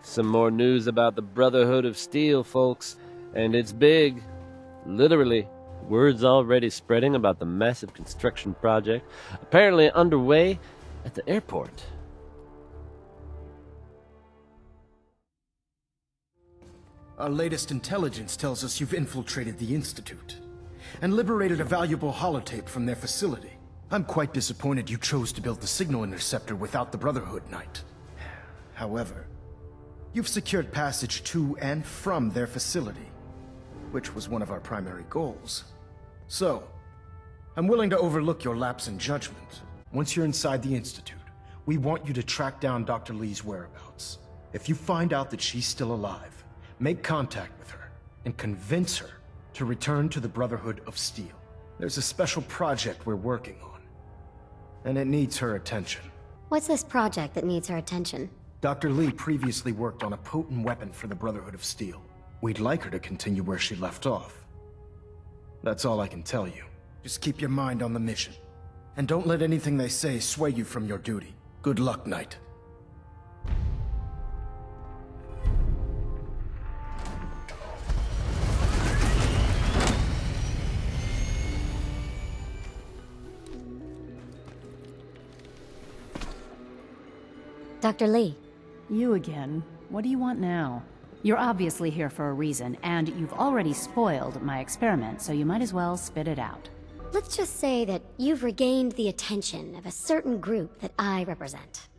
Some more news about the Brotherhood of Steel, folks. And it's big. Literally. Word's already spreading about the massive construction project, apparently underway at the airport. Our latest intelligence tells us you've infiltrated the Institute and liberated a valuable holotape from their facility. I'm quite disappointed you chose to build the signal interceptor without the Brotherhood Knight. However, you've secured passage to and from their facility, which was one of our primary goals. So, I'm willing to overlook your lapse in judgment. Once you're inside the Institute, we want you to track down Dr. Lee's whereabouts. If you find out that she's still alive, make contact with her and convince her to return to the Brotherhood of Steel. There's a special project we're working on, and it needs her attention. What's this project that needs her attention? Dr. Lee previously worked on a potent weapon for the Brotherhood of Steel. We'd like her to continue where she left off. That's all I can tell you. Just keep your mind on the mission. And don't let anything they say sway you from your duty. Good luck, Knight. Dr. Lee. You again. What do you want now? You're obviously here for a reason, and you've already spoiled my experiment, so you might as well spit it out. Let's just say that you've regained the attention of a certain group that I represent.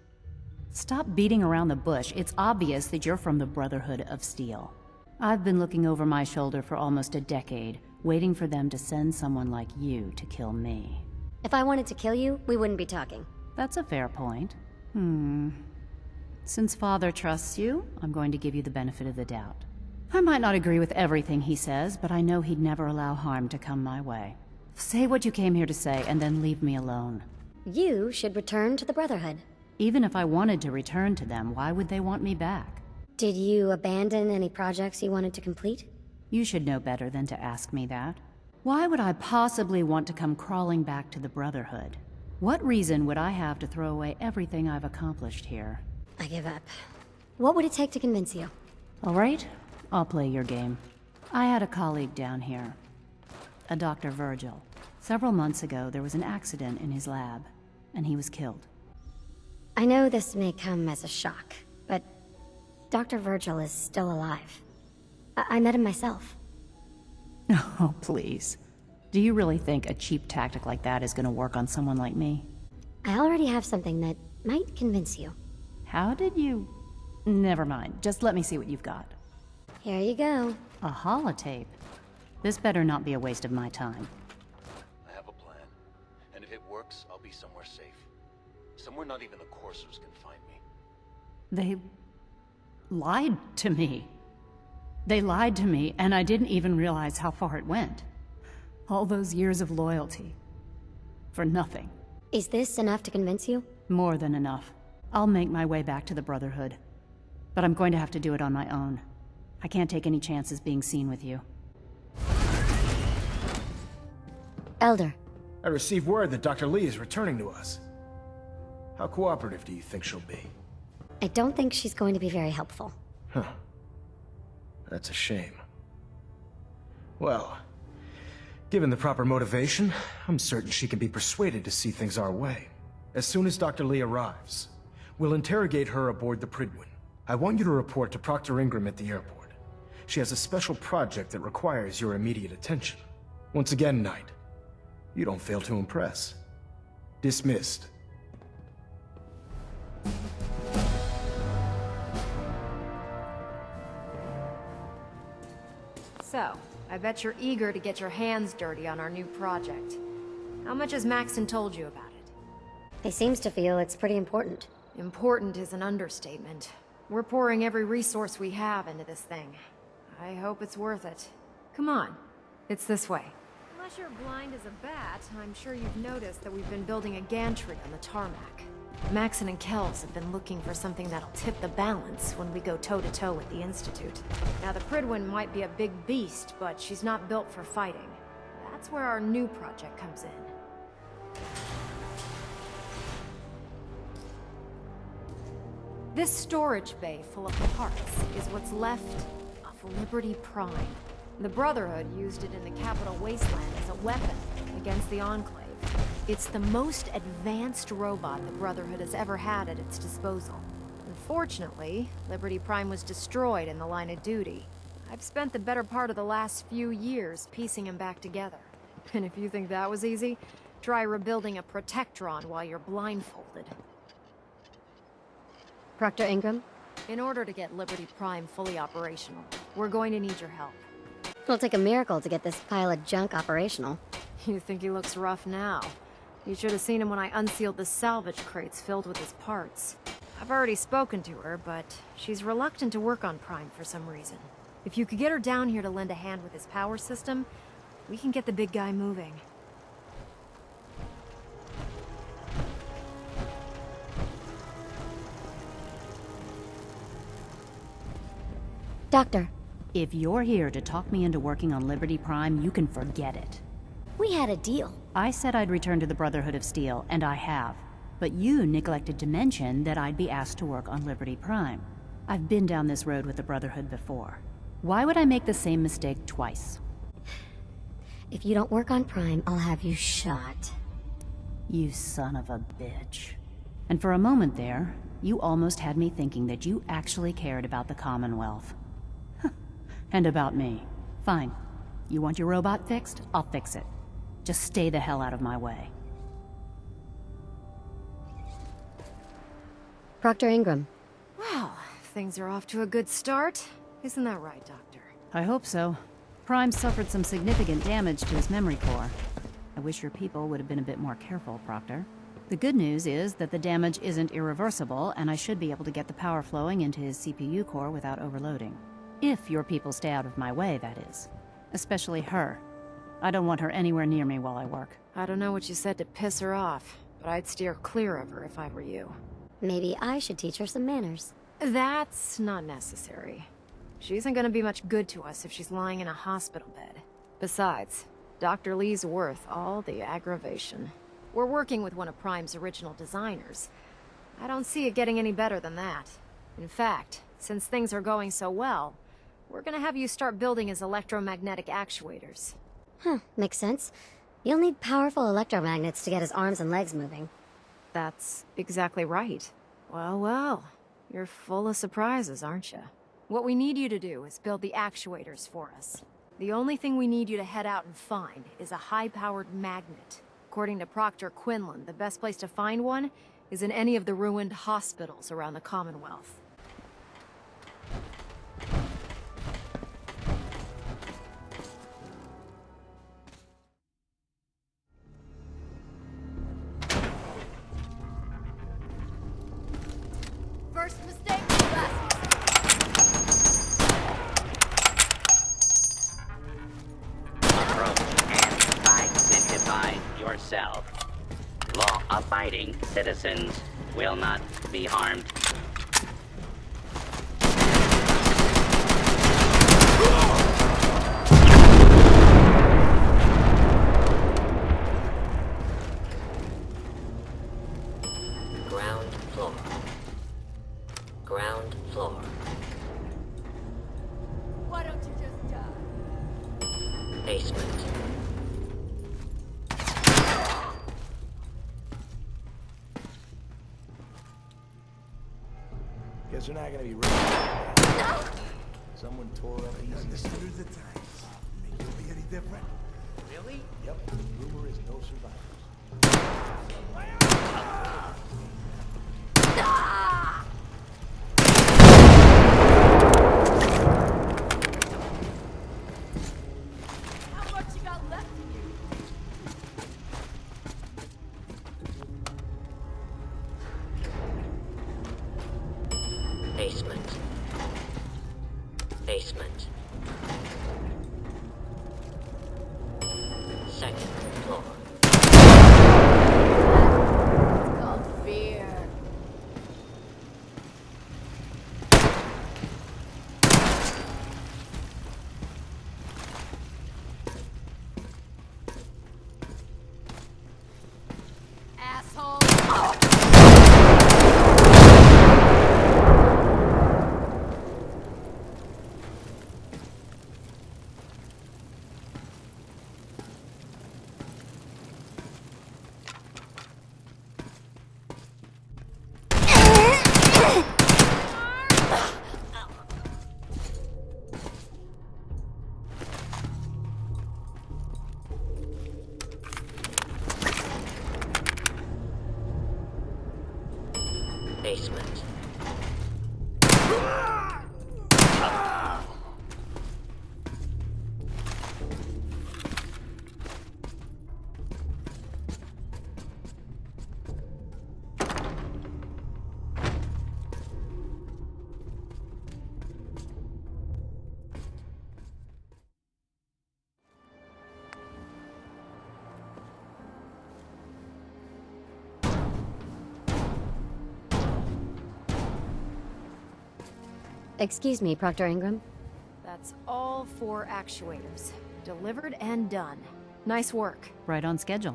Stop beating around the bush. It's obvious that you're from the Brotherhood of Steel. I've been looking over my shoulder for almost a decade, waiting for them to send someone like you to kill me. If I wanted to kill you, we wouldn't be talking. That's a fair point. Since Father trusts you, I'm going to give you the benefit of the doubt. I might not agree with everything he says, but I know he'd never allow harm to come my way. Say what you came here to say, and then leave me alone. You should return to the Brotherhood. Even if I wanted to return to them, why would they want me back? Did you abandon any projects you wanted to complete? You should know better than to ask me that. Why would I possibly want to come crawling back to the Brotherhood? What reason would I have to throw away everything I've accomplished here? I give up. What would it take to convince you? All right, I'll play your game. I had a colleague down here, a Dr. Virgil. Several months ago, there was an accident in his lab, and he was killed. I know this may come as a shock, but Dr. Virgil is still alive. I met him myself. Oh, please. Do you really think a cheap tactic like that is going to work on someone like me? I already have something that might convince you. How did you... Never mind. Just let me see what you've got. Here you go. A holotape? This better not be a waste of my time. I have a plan, and if it works, I'll be somewhere safe. Somewhere not even the coursers can find me. They... lied to me. They lied to me, and I didn't even realize how far it went. All those years of loyalty. For nothing. Is this enough to convince you? More than enough. I'll make my way back to the Brotherhood. But I'm going to have to do it on my own. I can't take any chances being seen with you. Elder. I received word that Dr. Lee is returning to us. How cooperative do you think she'll be? I don't think she's going to be very helpful. Huh. That's a shame. Well, given the proper motivation, I'm certain she can be persuaded to see things our way. As soon as Dr. Lee arrives, we'll interrogate her aboard the Prydwen. I want you to report to Proctor Ingram at the airport. She has a special project that requires your immediate attention. Once again, Knight, you don't fail to impress. Dismissed. So, I bet you're eager to get your hands dirty on our new project. How much has Maxon told you about it? He seems to feel it's pretty important. Important is an understatement. We're pouring every resource we have into this thing. I hope it's worth it. Come on, it's this way. Unless you're blind as a bat, I'm sure you've noticed that we've been building a gantry on the tarmac. Maxon and Kells have been looking for something that'll tip the balance when we go toe-to-toe with the Institute. Now, the Prydwen might be a big beast, but she's not built for fighting. That's where our new project comes in. This storage bay full of parts is what's left of Liberty Prime. The Brotherhood used it in the Capital Wasteland as a weapon against the Enclave. It's the most advanced robot the Brotherhood has ever had at its disposal. Unfortunately, Liberty Prime was destroyed in the line of duty. I've spent the better part of the last few years piecing him back together. And if you think that was easy, try rebuilding a Protectron while you're blindfolded. Proctor Ingram? In order to get Liberty Prime fully operational, we're going to need your help. It'll take a miracle to get this pile of junk operational. You think he looks rough now? You should have seen him when I unsealed the salvage crates filled with his parts. I've already spoken to her, but she's reluctant to work on Prime for some reason. If you could get her down here to lend a hand with his power system, we can get the big guy moving. Doctor, If you're here to talk me into working on Liberty Prime, you can forget it. we had a deal. I said I'd return to the Brotherhood of Steel, and I have. But you neglected to mention that I'd be asked to work on Liberty Prime. I've been down this road with the Brotherhood before. Why would I make the same mistake twice? If you don't work on Prime, I'll have you shot. You son of a bitch. And for a moment there, you almost had me thinking that you actually cared about the Commonwealth. And about me. Fine. You want your robot fixed? I'll fix it. Just stay the hell out of my way. Proctor Ingram. Well, things are off to a good start. Isn't that right, Doctor? I hope so. Prime suffered some significant damage to his memory core. I wish your people would have been a bit more careful, Proctor. The good news is that the damage isn't irreversible, and I should be able to get the power flowing into his CPU core without overloading. If your people stay out of my way, that is. Especially her. I don't want her anywhere near me while I work. I don't know what you said to piss her off, but I'd steer clear of her if I were you. Maybe I should teach her some manners. That's not necessary. She isn't gonna be much good to us if she's lying in a hospital bed. Besides, Dr. Lee's worth all the aggravation. We're working with one of Prime's original designers. I don't see it getting any better than that. In fact, since things are going so well, we're gonna have you start building his electromagnetic actuators. Huh, makes sense. You'll need powerful electromagnets to get his arms and legs moving. That's exactly right. Well, well, you're full of surprises, aren't you? What we need you to do is build the actuators for us. The only thing we need you to head out and find is a high-powered magnet. According to Proctor Quinlan, the best place to find one is in any of the ruined hospitals around the Commonwealth. First mistake, Approach and identify yourself. Law-abiding citizens will not be harmed. Ground floor. Ground floor. why don't you just die? Basement. Guess we're not gonna be ready. Someone tore up these. Understood the times. Think you'll be any different? Really? Yep. The rumor is no survivors. How much you got left in you? Basement. Basement. Second floor. It's called fear. Asshole. basement. Excuse me, Proctor Ingram. That's all 4 actuators. Delivered and done. Nice work. Right on schedule.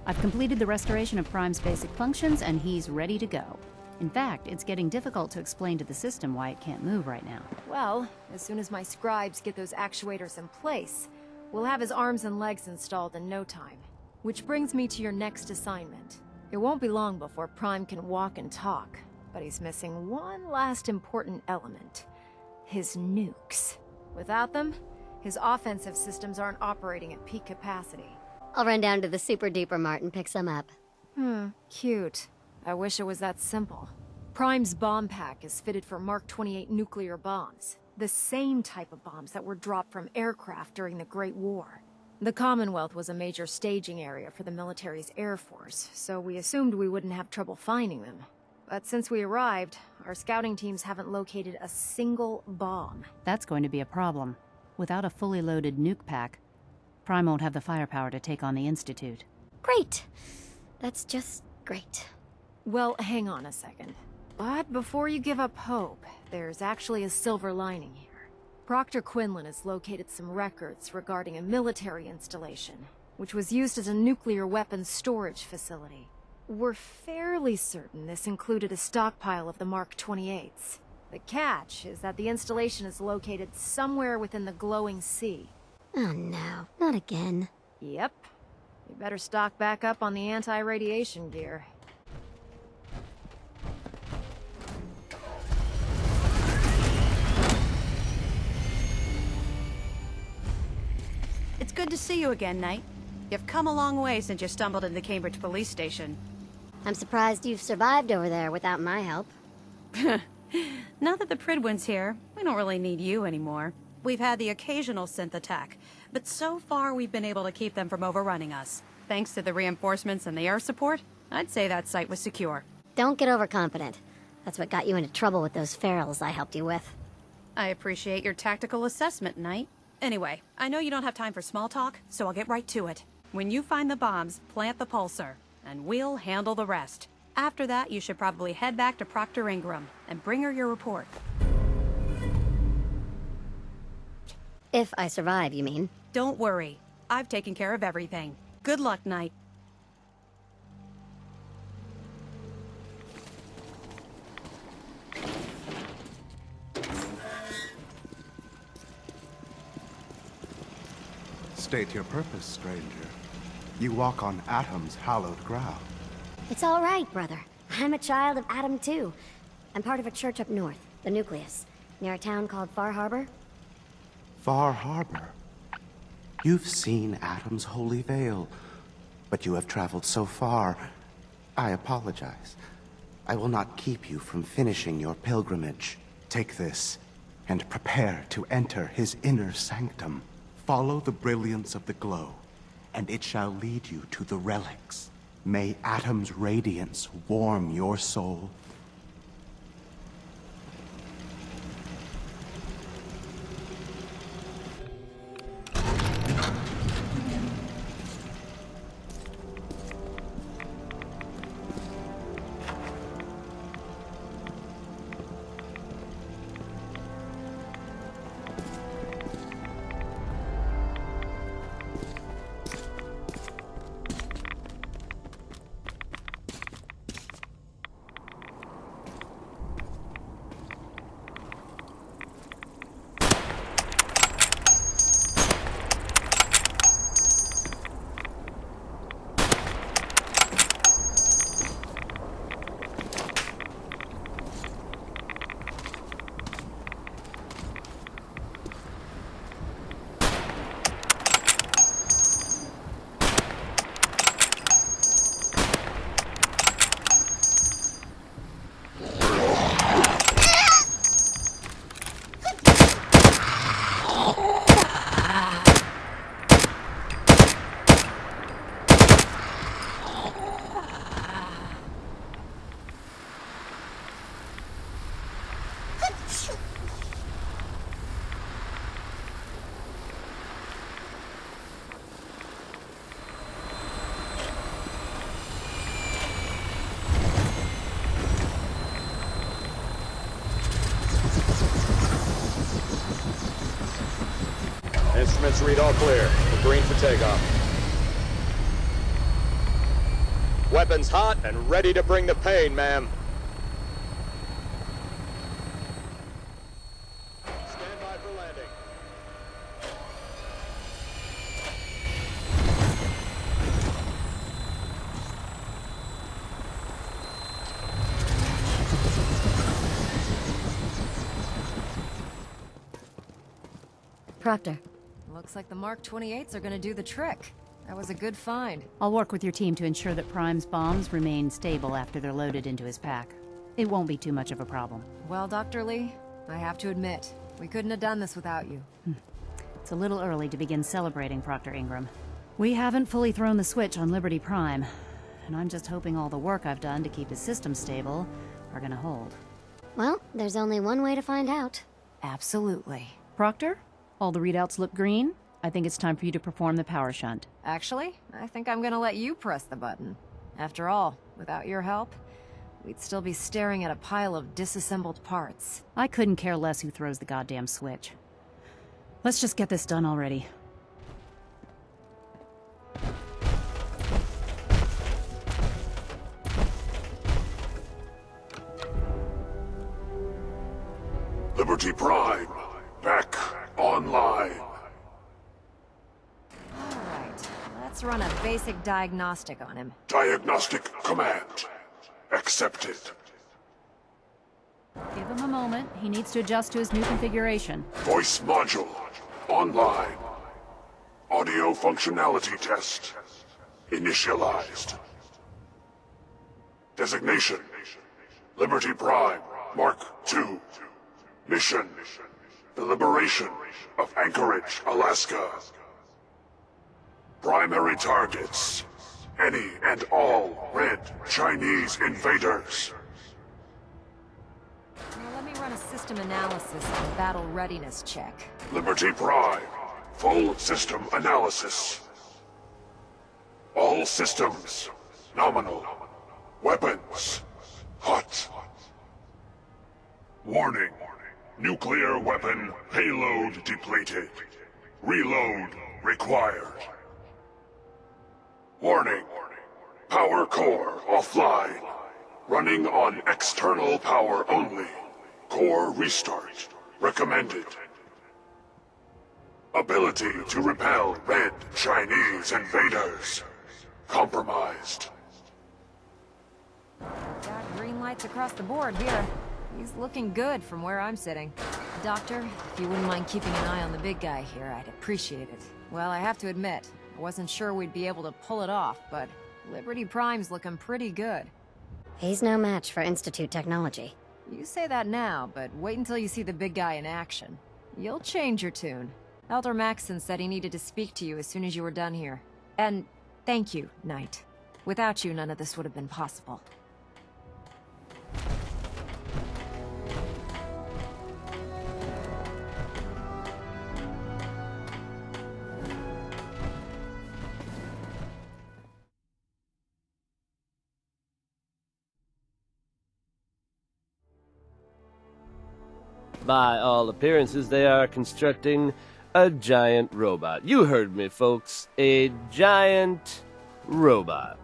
I've completed the restoration of Prime's basic functions, and he's ready to go. In fact, it's getting difficult to explain to the system why it can't move right now. Well, as soon as my scribes get those actuators in place, we'll have his arms and legs installed in no time. Which brings me to your next assignment. It won't be long before Prime can walk and talk, but he's missing one last important element. His nukes. Without them, his offensive systems aren't operating at peak capacity. I'll run down to the Super Duper Mart and pick some up. Cute. I wish it was that simple. Prime's bomb pack is fitted for Mark 28 nuclear bombs. The same type of bombs that were dropped from aircraft during the Great War. The Commonwealth was a major staging area for the military's air force, so we assumed we wouldn't have trouble finding them. But since we arrived, our scouting teams haven't located a single bomb. That's going to be a problem. Without a fully loaded nuke pack, Prime won't have the firepower to take on the Institute. Great! That's just great. Well, hang on a second. But before you give up hope, there's actually a silver lining here. Proctor Quinlan has located some records regarding a military installation, which was used as a nuclear weapons storage facility. We're fairly certain this included a stockpile of the Mark 28s. The catch is that the installation is located somewhere within the glowing sea. Oh no, not again. Yep. You better stock back up on the anti-radiation gear. It's good to see you again, Knight. You've come a long way since you stumbled into the Cambridge police station. I'm surprised you've survived over there without my help. Now that the Pridwin's here, we don't really need you anymore. We've had the occasional synth attack, but so far we've been able to keep them from overrunning us. Thanks to the reinforcements and the air support, I'd say that site was secure. Don't get overconfident. That's what got you into trouble with those ferals I helped you with. I appreciate your tactical assessment, Knight. Anyway, I know you don't have time for small talk, so I'll get right to it. When you find the bombs, plant the pulsar, and we'll handle the rest. After that, you should probably head back to Proctor Ingram and bring her your report. If I survive, you mean? Don't worry. I've taken care of everything. Good luck, Knight. State your purpose, stranger. You walk on Atom's hallowed ground. It's all right, brother. I'm a child of Atom too. I'm part of a church up north, the Nucleus, near a town called Far Harbor. Far Harbor. You've seen Atom's holy veil, but you have traveled so far. I apologize. I will not keep you from finishing your pilgrimage. Take this, and prepare to enter his inner sanctum. Follow the brilliance of the glow, and it shall lead you to the relics. May Atom's radiance warm your soul. Instruments read all clear. We're green for takeoff. Weapons hot and ready to bring the pain, ma'am. Stand by for landing. Proctor. Looks like the Mark 28s are gonna do the trick. That was a good find. I'll work with your team to ensure that Prime's bombs remain stable after they're loaded into his pack. It won't be too much of a problem. Well, Dr. Lee, I have to admit, we couldn't have done this without you. It's a little early to begin celebrating, Proctor Ingram. We haven't fully thrown the switch on Liberty Prime, and I'm just hoping all the work I've done to keep his system stable are gonna hold. Well, there's only one way to find out. Absolutely. Proctor, all the readouts look green. I think it's time for you to perform the power shunt. Actually, I think I'm gonna let you press the button. After all, without your help, we'd still be staring at a pile of disassembled parts. I couldn't care less who throws the goddamn switch. Let's just get this done already. Liberty Prime, back online. Alright, let's run a basic diagnostic on him. Diagnostic command accepted. Give him a moment. He needs to adjust to his new configuration. Voice module online. Audio functionality test initialized. Designation: Liberty Prime Mark II. Mission: the liberation of Anchorage, Alaska. Primary targets: any and all red Chinese invaders. Now let me run a system analysis and battle readiness check. Liberty Prime, full system analysis. All systems nominal. Weapons hot. Warning: nuclear weapon payload depleted. Reload required. Warning: power core offline. Running on external power only. Core restart recommended. Ability to repel red Chinese invaders compromised. Got green lights across the board here. He's looking good from where I'm sitting. Doctor, if you wouldn't mind keeping an eye on the big guy here, I'd appreciate it. Well, I have to admit, I wasn't sure we'd be able to pull it off, but Liberty Prime's looking pretty good. He's no match for Institute technology. You say that now, but wait until you see the big guy in action. You'll change your tune. Elder Maxson said he needed to speak to you as soon as you were done here. And thank you, Knight. Without you, none of this would have been possible. By all appearances, they are constructing a giant robot. You heard me, folks. A giant robot.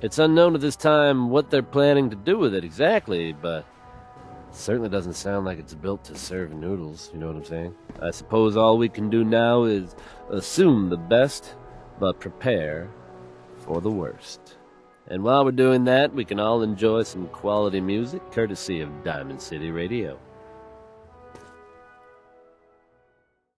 It's unknown at this time what they're planning to do with it exactly, but it certainly doesn't sound like it's built to serve noodles, you know what I'm saying? I suppose all we can do now is assume the best, but prepare for the worst. And while we're doing that, we can all enjoy some quality music courtesy of Diamond City Radio.